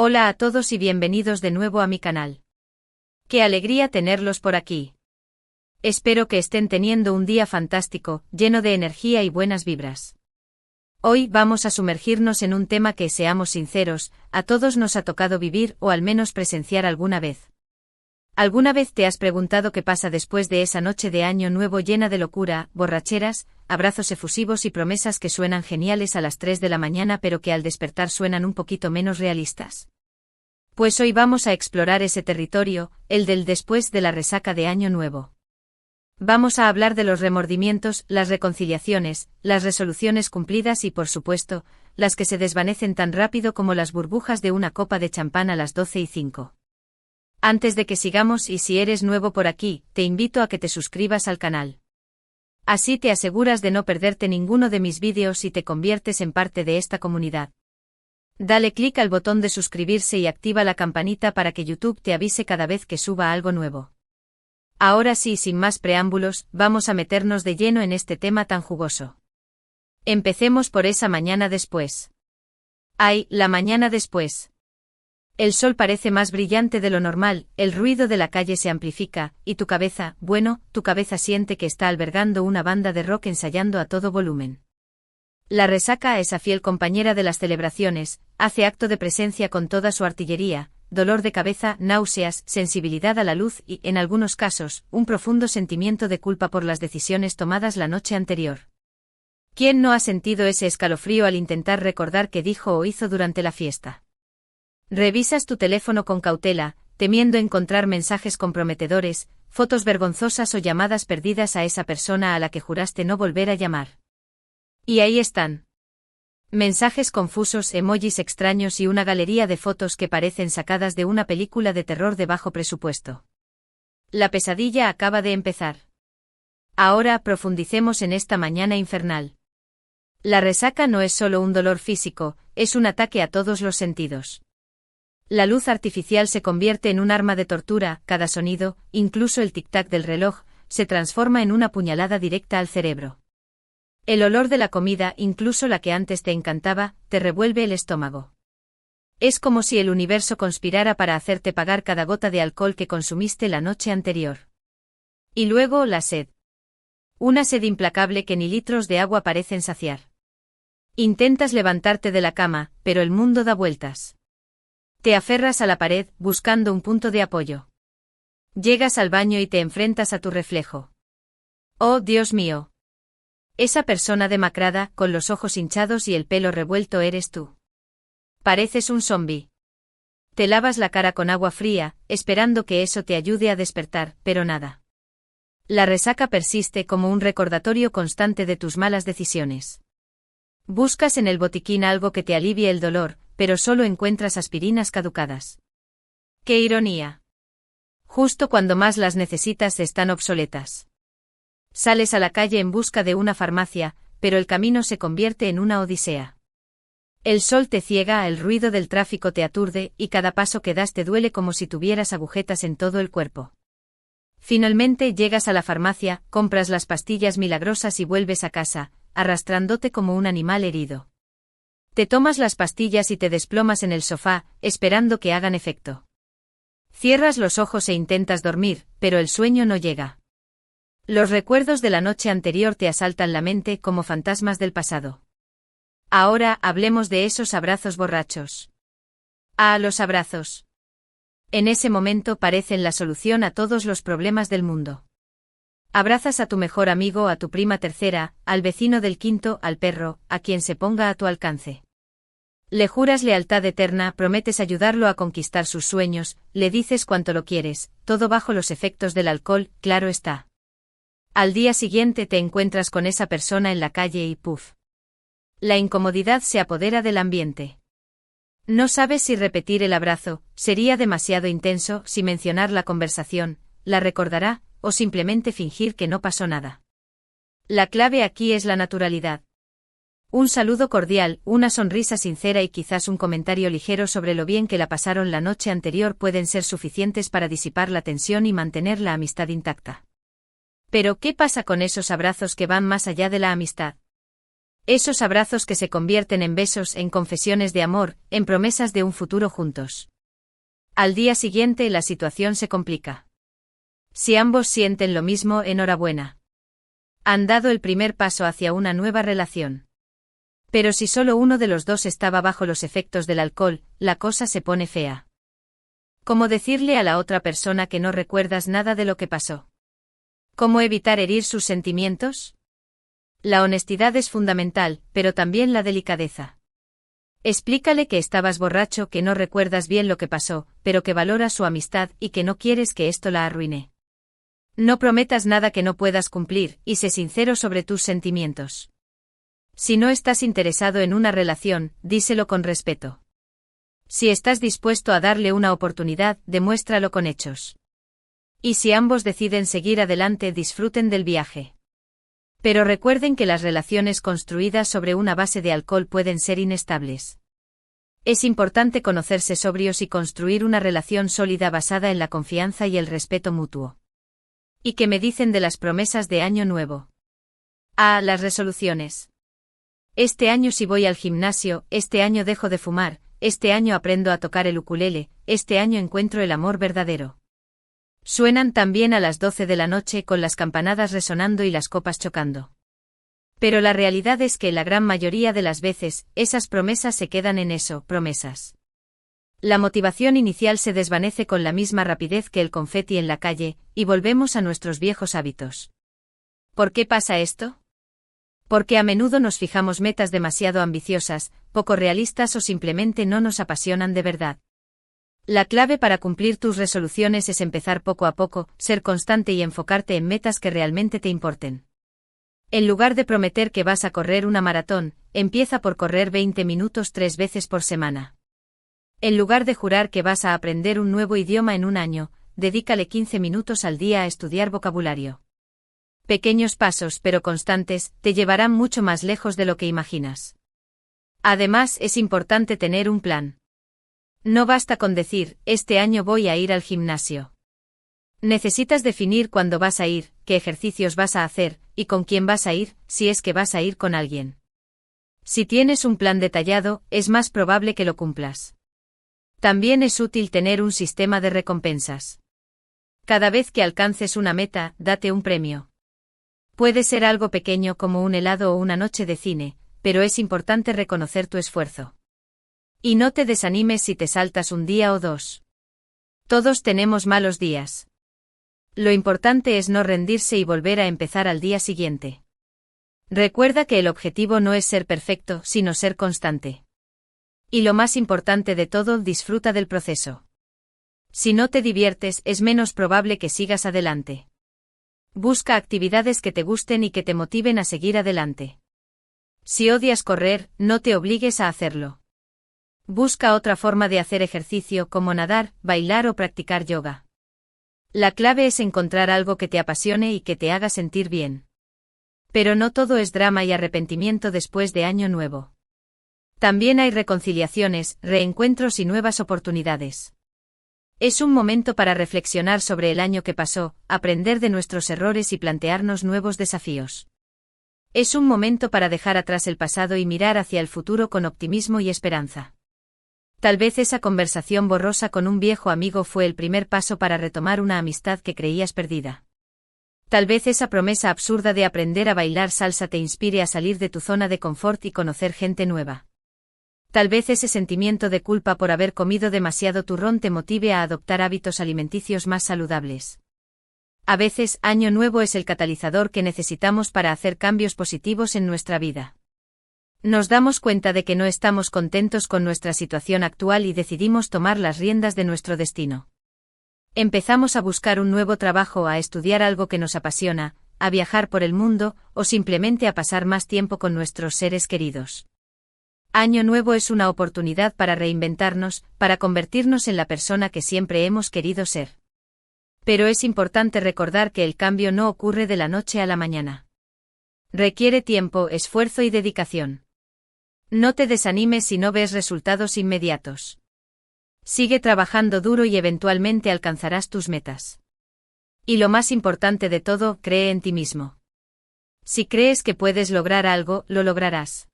Hola a todos y bienvenidos de nuevo a mi canal. Qué alegría tenerlos por aquí. Espero que estén teniendo un día fantástico, lleno de energía y buenas vibras. Hoy vamos a sumergirnos en un tema que, seamos sinceros, a todos nos ha tocado vivir o al menos presenciar alguna vez. ¿Alguna vez te has preguntado qué pasa después de esa noche de Año Nuevo llena de locura, borracheras, abrazos efusivos y promesas que suenan geniales a las 3 de la mañana pero que al despertar suenan un poquito menos realistas? Pues hoy vamos a explorar ese territorio, el del después de la resaca de Año Nuevo. Vamos a hablar de los remordimientos, las reconciliaciones, las resoluciones cumplidas y, por supuesto, las que se desvanecen tan rápido como las burbujas de una copa de champán a las 12:05. Antes de que sigamos, y si eres nuevo por aquí, te invito a que te suscribas al canal. Así te aseguras de no perderte ninguno de mis vídeos y te conviertes en parte de esta comunidad. Dale clic al botón de suscribirse y activa la campanita para que YouTube te avise cada vez que suba algo nuevo. Ahora sí, sin más preámbulos, vamos a meternos de lleno en este tema tan jugoso. Empecemos por esa mañana después. ¡Ay, la mañana después! El sol parece más brillante de lo normal, el ruido de la calle se amplifica, y tu cabeza, tu cabeza siente que está albergando una banda de rock ensayando a todo volumen. La resaca, esa fiel compañera de las celebraciones, hace acto de presencia con toda su artillería, dolor de cabeza, náuseas, sensibilidad a la luz y, en algunos casos, un profundo sentimiento de culpa por las decisiones tomadas la noche anterior. ¿Quién no ha sentido ese escalofrío al intentar recordar qué dijo o hizo durante la fiesta? Revisas tu teléfono con cautela, temiendo encontrar mensajes comprometedores, fotos vergonzosas o llamadas perdidas a esa persona a la que juraste no volver a llamar. Y ahí están. Mensajes confusos, emojis extraños y una galería de fotos que parecen sacadas de una película de terror de bajo presupuesto. La pesadilla acaba de empezar. Ahora profundicemos en esta mañana infernal. La resaca no es solo un dolor físico, es un ataque a todos los sentidos. La luz artificial se convierte en un arma de tortura, cada sonido, incluso el tic-tac del reloj, se transforma en una puñalada directa al cerebro. El olor de la comida, incluso la que antes te encantaba, te revuelve el estómago. Es como si el universo conspirara para hacerte pagar cada gota de alcohol que consumiste la noche anterior. Y luego la sed. Una sed implacable que ni litros de agua parecen saciar. Intentas levantarte de la cama, pero el mundo da vueltas. Te aferras a la pared, buscando un punto de apoyo. Llegas al baño y te enfrentas a tu reflejo. ¡Oh, Dios mío! Esa persona demacrada, con los ojos hinchados y el pelo revuelto eres tú. Pareces un zombi. Te lavas la cara con agua fría, esperando que eso te ayude a despertar, pero nada. La resaca persiste como un recordatorio constante de tus malas decisiones. Buscas en el botiquín algo que te alivie el dolor, pero solo encuentras aspirinas caducadas. ¡Qué ironía! Justo cuando más las necesitas están obsoletas. Sales a la calle en busca de una farmacia, pero el camino se convierte en una odisea. El sol te ciega, el ruido del tráfico te aturde y cada paso que das te duele como si tuvieras agujetas en todo el cuerpo. Finalmente llegas a la farmacia, compras las pastillas milagrosas y vuelves a casa, arrastrándote como un animal herido. Te tomas las pastillas y te desplomas en el sofá, esperando que hagan efecto. Cierras los ojos e intentas dormir, pero el sueño no llega. Los recuerdos de la noche anterior te asaltan la mente como fantasmas del pasado. Ahora hablemos de esos abrazos borrachos. ¡Ah, los abrazos! En ese momento parecen la solución a todos los problemas del mundo. Abrazas a tu mejor amigo, a tu prima tercera, al vecino del quinto, al perro, a quien se ponga a tu alcance. Le juras lealtad eterna, prometes ayudarlo a conquistar sus sueños, le dices cuánto lo quieres, todo bajo los efectos del alcohol, claro está. Al día siguiente te encuentras con esa persona en la calle y ¡puf! La incomodidad se apodera del ambiente. No sabes si repetir el abrazo, sería demasiado intenso, si mencionar la conversación, la recordará, o simplemente fingir que no pasó nada. La clave aquí es la naturalidad. Un saludo cordial, una sonrisa sincera y quizás un comentario ligero sobre lo bien que la pasaron la noche anterior pueden ser suficientes para disipar la tensión y mantener la amistad intacta. Pero ¿qué pasa con esos abrazos que van más allá de la amistad? Esos abrazos que se convierten en besos, en confesiones de amor, en promesas de un futuro juntos. Al día siguiente la situación se complica. Si ambos sienten lo mismo, enhorabuena. Han dado el primer paso hacia una nueva relación. Pero si solo uno de los dos estaba bajo los efectos del alcohol, la cosa se pone fea. ¿Cómo decirle a la otra persona que no recuerdas nada de lo que pasó? ¿Cómo evitar herir sus sentimientos? La honestidad es fundamental, pero también la delicadeza. Explícale que estabas borracho, que no recuerdas bien lo que pasó, pero que valoras su amistad y que no quieres que esto la arruine. No prometas nada que no puedas cumplir, y sé sincero sobre tus sentimientos. Si no estás interesado en una relación, díselo con respeto. Si estás dispuesto a darle una oportunidad, demuéstralo con hechos. Y si ambos deciden seguir adelante, disfruten del viaje. Pero recuerden que las relaciones construidas sobre una base de alcohol pueden ser inestables. Es importante conocerse sobrios y construir una relación sólida basada en la confianza y el respeto mutuo. ¿Y qué me dicen de las promesas de Año Nuevo? Las resoluciones. Este año sí voy al gimnasio, este año dejo de fumar, este año aprendo a tocar el ukulele, este año encuentro el amor verdadero. Suenan también a las 12 de la noche con las campanadas resonando y las copas chocando. Pero la realidad es que la gran mayoría de las veces, esas promesas se quedan en eso, promesas. La motivación inicial se desvanece con la misma rapidez que el confeti en la calle, y volvemos a nuestros viejos hábitos. ¿Por qué pasa esto? Porque a menudo nos fijamos metas demasiado ambiciosas, poco realistas o simplemente no nos apasionan de verdad. La clave para cumplir tus resoluciones es empezar poco a poco, ser constante y enfocarte en metas que realmente te importen. En lugar de prometer que vas a correr una maratón, empieza por correr 20 minutos 3 veces por semana. En lugar de jurar que vas a aprender un nuevo idioma en un año, dedícale 15 minutos al día a estudiar vocabulario. Pequeños pasos pero constantes, te llevarán mucho más lejos de lo que imaginas. Además, es importante tener un plan. No basta con decir, este año voy a ir al gimnasio. Necesitas definir cuándo vas a ir, qué ejercicios vas a hacer, y con quién vas a ir, si es que vas a ir con alguien. Si tienes un plan detallado, es más probable que lo cumplas. También es útil tener un sistema de recompensas. Cada vez que alcances una meta, date un premio. Puede ser algo pequeño como un helado o una noche de cine, pero es importante reconocer tu esfuerzo. Y no te desanimes si te saltas un día o dos. Todos tenemos malos días. Lo importante es no rendirse y volver a empezar al día siguiente. Recuerda que el objetivo no es ser perfecto, sino ser constante. Y lo más importante de todo, disfruta del proceso. Si no te diviertes, es menos probable que sigas adelante. Busca actividades que te gusten y que te motiven a seguir adelante. Si odias correr, no te obligues a hacerlo. Busca otra forma de hacer ejercicio como nadar, bailar o practicar yoga. La clave es encontrar algo que te apasione y que te haga sentir bien. Pero no todo es drama y arrepentimiento después de Año Nuevo. También hay reconciliaciones, reencuentros y nuevas oportunidades. Es un momento para reflexionar sobre el año que pasó, aprender de nuestros errores y plantearnos nuevos desafíos. Es un momento para dejar atrás el pasado y mirar hacia el futuro con optimismo y esperanza. Tal vez esa conversación borrosa con un viejo amigo fue el primer paso para retomar una amistad que creías perdida. Tal vez esa promesa absurda de aprender a bailar salsa te inspire a salir de tu zona de confort y conocer gente nueva. Tal vez ese sentimiento de culpa por haber comido demasiado turrón te motive a adoptar hábitos alimenticios más saludables. A veces, Año Nuevo es el catalizador que necesitamos para hacer cambios positivos en nuestra vida. Nos damos cuenta de que no estamos contentos con nuestra situación actual y decidimos tomar las riendas de nuestro destino. Empezamos a buscar un nuevo trabajo, a estudiar algo que nos apasiona, a viajar por el mundo, o simplemente a pasar más tiempo con nuestros seres queridos. Año Nuevo es una oportunidad para reinventarnos, para convertirnos en la persona que siempre hemos querido ser. Pero es importante recordar que el cambio no ocurre de la noche a la mañana. Requiere tiempo, esfuerzo y dedicación. No te desanimes si no ves resultados inmediatos. Sigue trabajando duro y eventualmente alcanzarás tus metas. Y lo más importante de todo, cree en ti mismo. Si crees que puedes lograr algo, lo lograrás.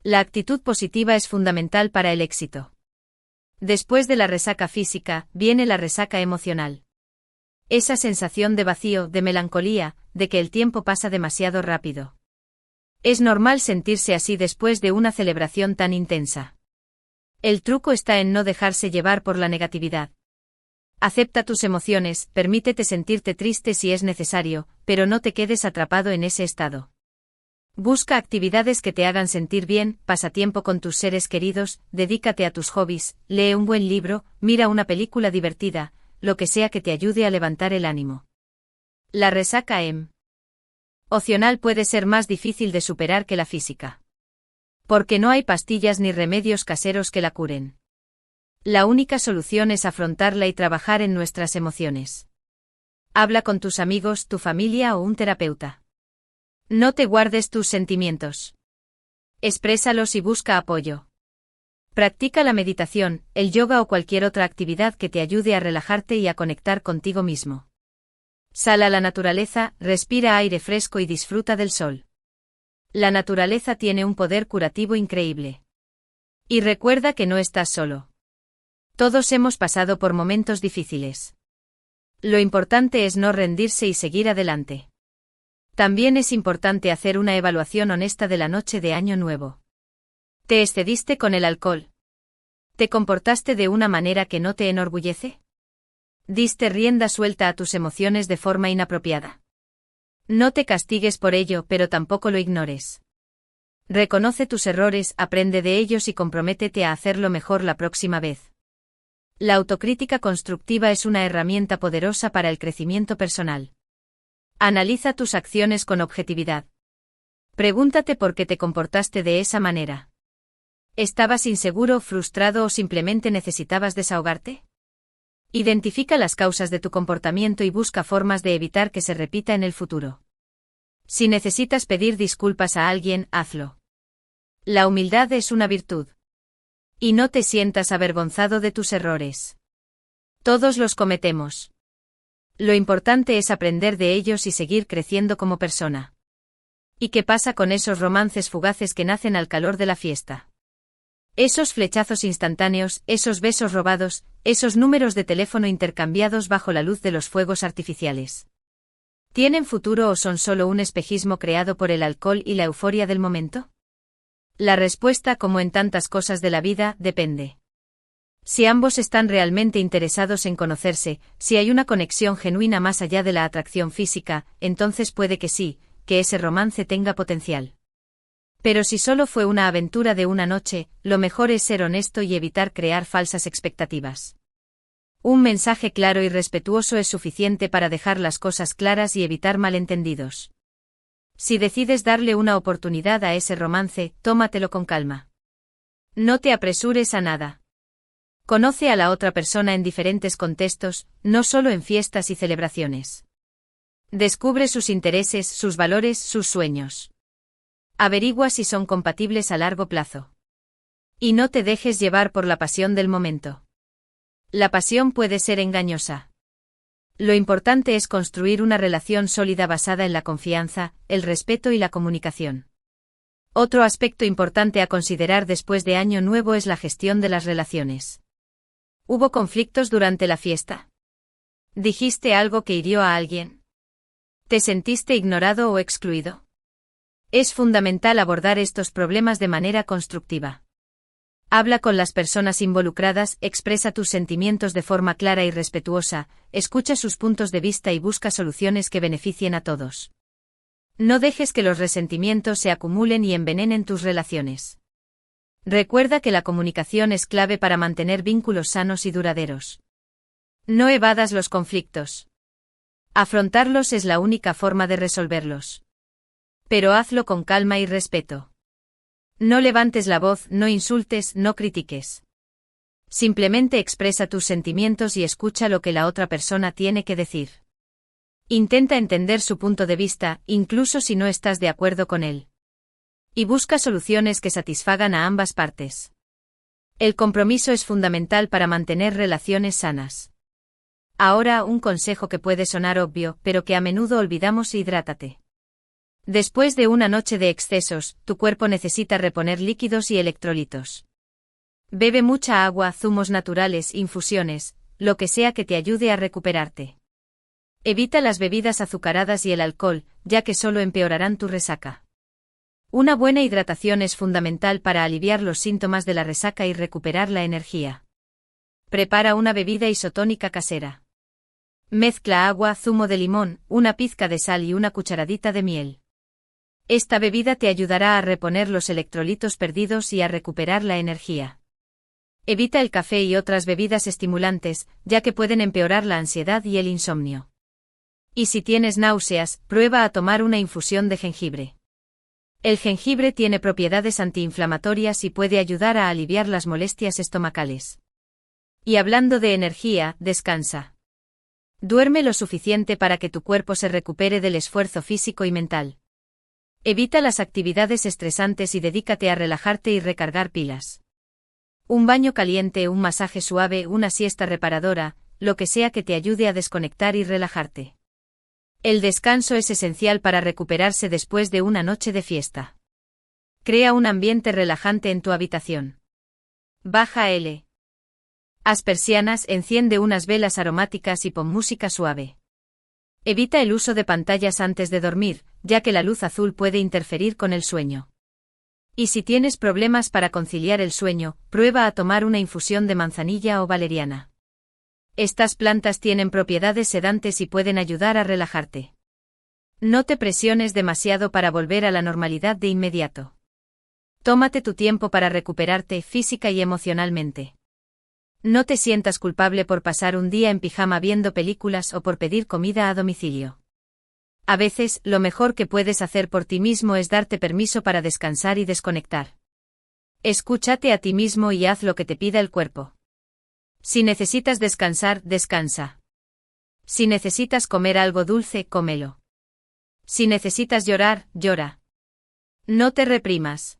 La actitud positiva es fundamental para el éxito. Después de la resaca física, viene la resaca emocional. Esa sensación de vacío, de melancolía, de que el tiempo pasa demasiado rápido. Es normal sentirse así después de una celebración tan intensa. El truco está en no dejarse llevar por la negatividad. Acepta tus emociones, permítete sentirte triste si es necesario, pero no te quedes atrapado en ese estado. Busca actividades que te hagan sentir bien, pasa tiempo con tus seres queridos, dedícate a tus hobbies, lee un buen libro, mira una película divertida, lo que sea que te ayude a levantar el ánimo. La resaca emocional puede ser más difícil de superar que la física. Porque no hay pastillas ni remedios caseros que la curen. La única solución es afrontarla y trabajar en nuestras emociones. Habla con tus amigos, tu familia o un terapeuta. No te guardes tus sentimientos. Exprésalos y busca apoyo. Practica la meditación, el yoga o cualquier otra actividad que te ayude a relajarte y a conectar contigo mismo. Sal a la naturaleza, respira aire fresco y disfruta del sol. La naturaleza tiene un poder curativo increíble. Y recuerda que no estás solo. Todos hemos pasado por momentos difíciles. Lo importante es no rendirse y seguir adelante. También es importante hacer una evaluación honesta de la noche de Año Nuevo. ¿Te excediste con el alcohol? ¿Te comportaste de una manera que no te enorgullece? ¿Diste rienda suelta a tus emociones de forma inapropiada? No te castigues por ello, pero tampoco lo ignores. Reconoce tus errores, aprende de ellos y comprométete a hacerlo mejor la próxima vez. La autocrítica constructiva es una herramienta poderosa para el crecimiento personal. Analiza tus acciones con objetividad. Pregúntate por qué te comportaste de esa manera. ¿Estabas inseguro, frustrado o simplemente necesitabas desahogarte? Identifica las causas de tu comportamiento y busca formas de evitar que se repita en el futuro. Si necesitas pedir disculpas a alguien, hazlo. La humildad es una virtud. Y no te sientas avergonzado de tus errores. Todos los cometemos. Lo importante es aprender de ellos y seguir creciendo como persona. ¿Y qué pasa con esos romances fugaces que nacen al calor de la fiesta? Esos flechazos instantáneos, esos besos robados, esos números de teléfono intercambiados bajo la luz de los fuegos artificiales. ¿Tienen futuro o son solo un espejismo creado por el alcohol y la euforia del momento? La respuesta, como en tantas cosas de la vida, depende. Si ambos están realmente interesados en conocerse, si hay una conexión genuina más allá de la atracción física, entonces puede que sí, que ese romance tenga potencial. Pero si solo fue una aventura de una noche, lo mejor es ser honesto y evitar crear falsas expectativas. Un mensaje claro y respetuoso es suficiente para dejar las cosas claras y evitar malentendidos. Si decides darle una oportunidad a ese romance, tómatelo con calma. No te apresures a nada. Conoce a la otra persona en diferentes contextos, no solo en fiestas y celebraciones. Descubre sus intereses, sus valores, sus sueños. Averigua si son compatibles a largo plazo. Y no te dejes llevar por la pasión del momento. La pasión puede ser engañosa. Lo importante es construir una relación sólida basada en la confianza, el respeto y la comunicación. Otro aspecto importante a considerar después de Año Nuevo es la gestión de las relaciones. ¿Hubo conflictos durante la fiesta? ¿Dijiste algo que hirió a alguien? ¿Te sentiste ignorado o excluido? Es fundamental abordar estos problemas de manera constructiva. Habla con las personas involucradas, expresa tus sentimientos de forma clara y respetuosa, escucha sus puntos de vista y busca soluciones que beneficien a todos. No dejes que los resentimientos se acumulen y envenenen tus relaciones. Recuerda que la comunicación es clave para mantener vínculos sanos y duraderos. No evadas los conflictos. Afrontarlos es la única forma de resolverlos. Pero hazlo con calma y respeto. No levantes la voz, no insultes, no critiques. Simplemente expresa tus sentimientos y escucha lo que la otra persona tiene que decir. Intenta entender su punto de vista, incluso si no estás de acuerdo con él. Y busca soluciones que satisfagan a ambas partes. El compromiso es fundamental para mantener relaciones sanas. Ahora, un consejo que puede sonar obvio, pero que a menudo olvidamos: hidrátate. Después de una noche de excesos, tu cuerpo necesita reponer líquidos y electrolitos. Bebe mucha agua, zumos naturales, infusiones, lo que sea que te ayude a recuperarte. Evita las bebidas azucaradas y el alcohol, ya que solo empeorarán tu resaca. Una buena hidratación es fundamental para aliviar los síntomas de la resaca y recuperar la energía. Prepara una bebida isotónica casera. Mezcla agua, zumo de limón, una pizca de sal y una cucharadita de miel. Esta bebida te ayudará a reponer los electrolitos perdidos y a recuperar la energía. Evita el café y otras bebidas estimulantes, ya que pueden empeorar la ansiedad y el insomnio. Y si tienes náuseas, prueba a tomar una infusión de jengibre. El jengibre tiene propiedades antiinflamatorias y puede ayudar a aliviar las molestias estomacales. Y hablando de energía, descansa. Duerme lo suficiente para que tu cuerpo se recupere del esfuerzo físico y mental. Evita las actividades estresantes y dedícate a relajarte y recargar pilas. Un baño caliente, un masaje suave, una siesta reparadora, lo que sea que te ayude a desconectar y relajarte. El descanso es esencial para recuperarse después de una noche de fiesta. Crea un ambiente relajante en tu habitación. Baja las persianas, enciende unas velas aromáticas y pon música suave. Evita el uso de pantallas antes de dormir, ya que la luz azul puede interferir con el sueño. Y si tienes problemas para conciliar el sueño, prueba a tomar una infusión de manzanilla o valeriana. Estas plantas tienen propiedades sedantes y pueden ayudar a relajarte. No te presiones demasiado para volver a la normalidad de inmediato. Tómate tu tiempo para recuperarte física y emocionalmente. No te sientas culpable por pasar un día en pijama viendo películas o por pedir comida a domicilio. A veces, lo mejor que puedes hacer por ti mismo es darte permiso para descansar y desconectar. Escúchate a ti mismo y haz lo que te pida el cuerpo. Si necesitas descansar, descansa. Si necesitas comer algo dulce, cómelo. Si necesitas llorar, llora. No te reprimas.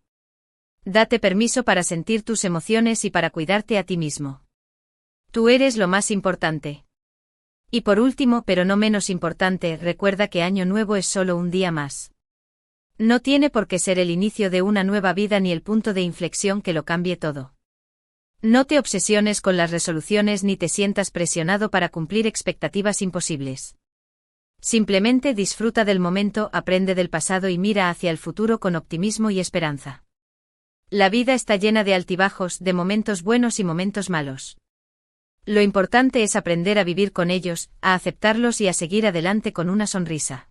Date permiso para sentir tus emociones y para cuidarte a ti mismo. Tú eres lo más importante. Y por último, pero no menos importante, recuerda que Año Nuevo es solo un día más. No tiene por qué ser el inicio de una nueva vida ni el punto de inflexión que lo cambie todo. No te obsesiones con las resoluciones ni te sientas presionado para cumplir expectativas imposibles. Simplemente disfruta del momento, aprende del pasado y mira hacia el futuro con optimismo y esperanza. La vida está llena de altibajos, de momentos buenos y momentos malos. Lo importante es aprender a vivir con ellos, a aceptarlos y a seguir adelante con una sonrisa.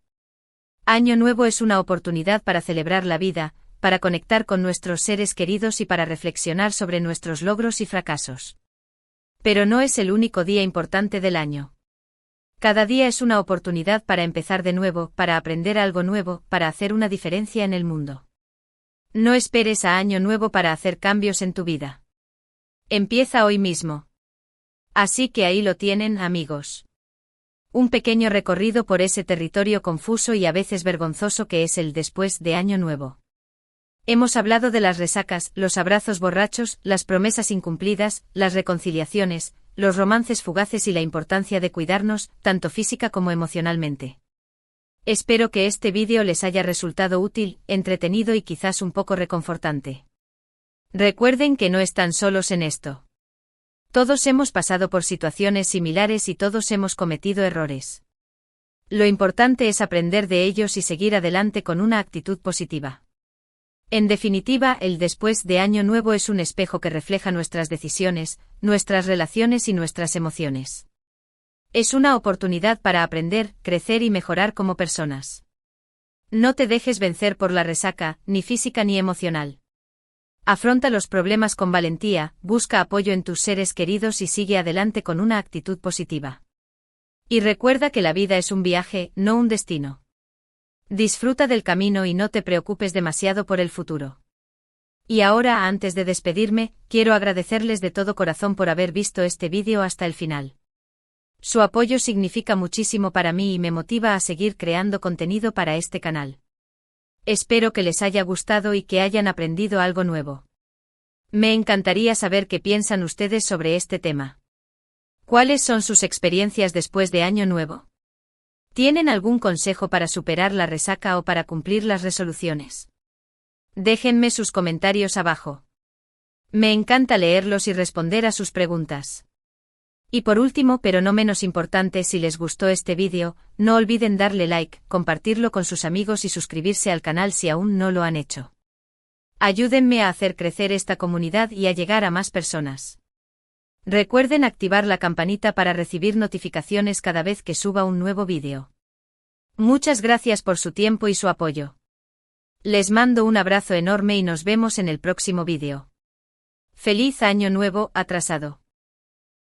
Año Nuevo es una oportunidad para celebrar la vida, para conectar con nuestros seres queridos y para reflexionar sobre nuestros logros y fracasos. Pero no es el único día importante del año. Cada día es una oportunidad para empezar de nuevo, para aprender algo nuevo, para hacer una diferencia en el mundo. No esperes a Año Nuevo para hacer cambios en tu vida. Empieza hoy mismo. Así que ahí lo tienen, amigos. Un pequeño recorrido por ese territorio confuso y a veces vergonzoso que es el después de Año Nuevo. Hemos hablado de las resacas, los abrazos borrachos, las promesas incumplidas, las reconciliaciones, los romances fugaces y la importancia de cuidarnos, tanto física como emocionalmente. Espero que este vídeo les haya resultado útil, entretenido y quizás un poco reconfortante. Recuerden que no están solos en esto. Todos hemos pasado por situaciones similares y todos hemos cometido errores. Lo importante es aprender de ellos y seguir adelante con una actitud positiva. En definitiva, el después de Año Nuevo es un espejo que refleja nuestras decisiones, nuestras relaciones y nuestras emociones. Es una oportunidad para aprender, crecer y mejorar como personas. No te dejes vencer por la resaca, ni física ni emocional. Afronta los problemas con valentía, busca apoyo en tus seres queridos y sigue adelante con una actitud positiva. Y recuerda que la vida es un viaje, no un destino. Disfruta del camino y no te preocupes demasiado por el futuro. Y ahora, antes de despedirme, quiero agradecerles de todo corazón por haber visto este vídeo hasta el final. Su apoyo significa muchísimo para mí y me motiva a seguir creando contenido para este canal. Espero que les haya gustado y que hayan aprendido algo nuevo. Me encantaría saber qué piensan ustedes sobre este tema. ¿Cuáles son sus experiencias después de Año Nuevo? ¿Tienen algún consejo para superar la resaca o para cumplir las resoluciones? Déjenme sus comentarios abajo. Me encanta leerlos y responder a sus preguntas. Y por último, pero no menos importante, si les gustó este vídeo, no olviden darle like, compartirlo con sus amigos y suscribirse al canal si aún no lo han hecho. Ayúdenme a hacer crecer esta comunidad y a llegar a más personas. Recuerden activar la campanita para recibir notificaciones cada vez que suba un nuevo vídeo. Muchas gracias por su tiempo y su apoyo. Les mando un abrazo enorme y nos vemos en el próximo vídeo. ¡Feliz Año Nuevo atrasado!